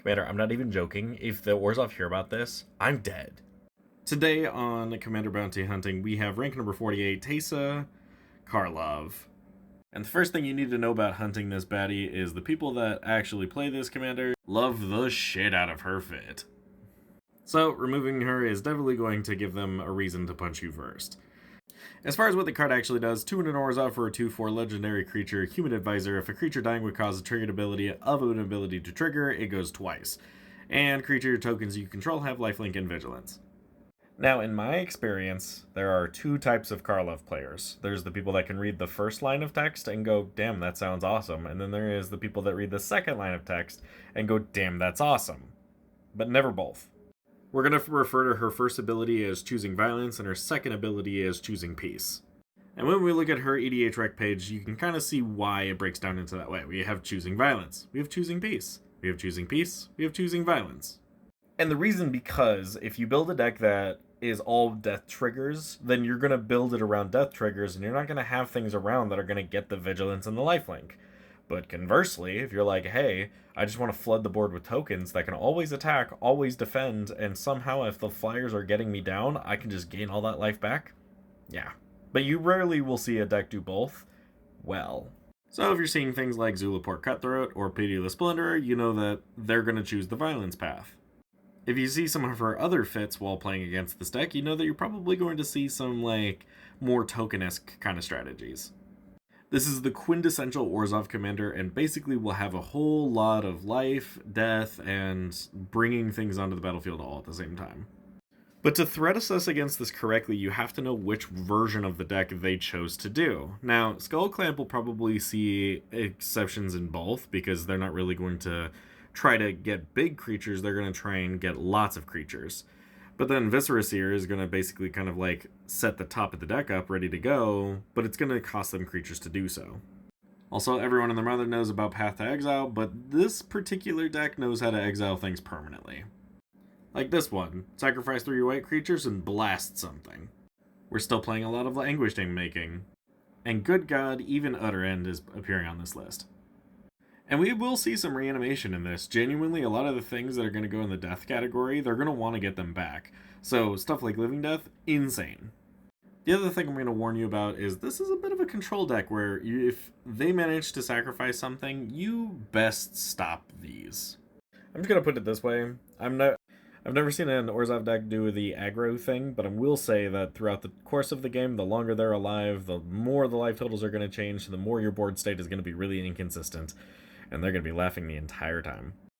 Commander, I'm not even joking. If the Orzhov hear about this, I'm dead. Today on Commander Bounty Hunting, we have rank number 48, Teysa Karlov. And the first thing you need to know about hunting this baddie is the people that actually play this commander love the shit out of her fit. So, removing her is definitely going to give them a reason to punch you first. As far as what the card actually does, 2 in an Orzhov for a 2/4 legendary creature, Human Advisor. If a creature dying would cause a triggered ability of an ability to trigger, it goes twice. And creature tokens you control have lifelink and vigilance. Now, in my experience, there are 2 types of Karlov players. There's the people that can read the first line of text and go, damn, that sounds awesome. And then there is the people that read the second line of text and go, damn, that's awesome. But never both. We're going to refer to her first ability as choosing violence and her second ability as choosing peace. And when we look at her EDH rec page, you can kind of see why it breaks down into that way. We have choosing violence. We have choosing peace. We have choosing peace. We have choosing violence. And the reason because if you build a deck that is all death triggers, then you're going to build it around death triggers, and you're not going to have things around that are going to get the vigilance and the lifelink. But conversely, if you're like, hey, I just want to flood the board with tokens that can always attack, always defend, and somehow if the flyers are getting me down, I can just gain all that life back. Yeah. But you rarely will see a deck do both well. So if you're seeing things like Zulaport Cutthroat or Pitiless Splendorer, you know that they're going to choose the violence path. If you see some of her other fits while playing against this deck, you know that you're probably going to see some, more token-esque kind of strategies. This is the quintessential Orzhov commander, and basically will have a whole lot of life, death, and bringing things onto the battlefield all at the same time. But to threat assess against this correctly, you have to know which version of the deck they chose to do. Now, Skullclamp will probably see exceptions in both, because they're not really going to try to get big creatures, they're going to try and get lots of creatures. But then Viscera Seer is going to basically kind of set the top of the deck up ready to go, but it's going to cost them creatures to do so. Also, everyone and their mother knows about Path to Exile, but this particular deck knows how to exile things permanently. Like this one, sacrifice 3 white creatures and blast something. We're still playing a lot of Anguish Name Making. And good god, even Utter End is appearing on this list. And we will see some reanimation in this. Genuinely, a lot of the things that are going to go in the death category, they're going to want to get them back. So stuff like Living Death, insane. The other thing I'm going to warn you about is this is a bit of a control deck where if they manage to sacrifice something, you best stop these. I'm just going to put it this way. I've never seen an Orzhov deck do the aggro thing, but I will say that throughout the course of the game, the longer they're alive, the more the life totals are going to change, the more your board state is going to be really inconsistent. And they're going to be laughing the entire time.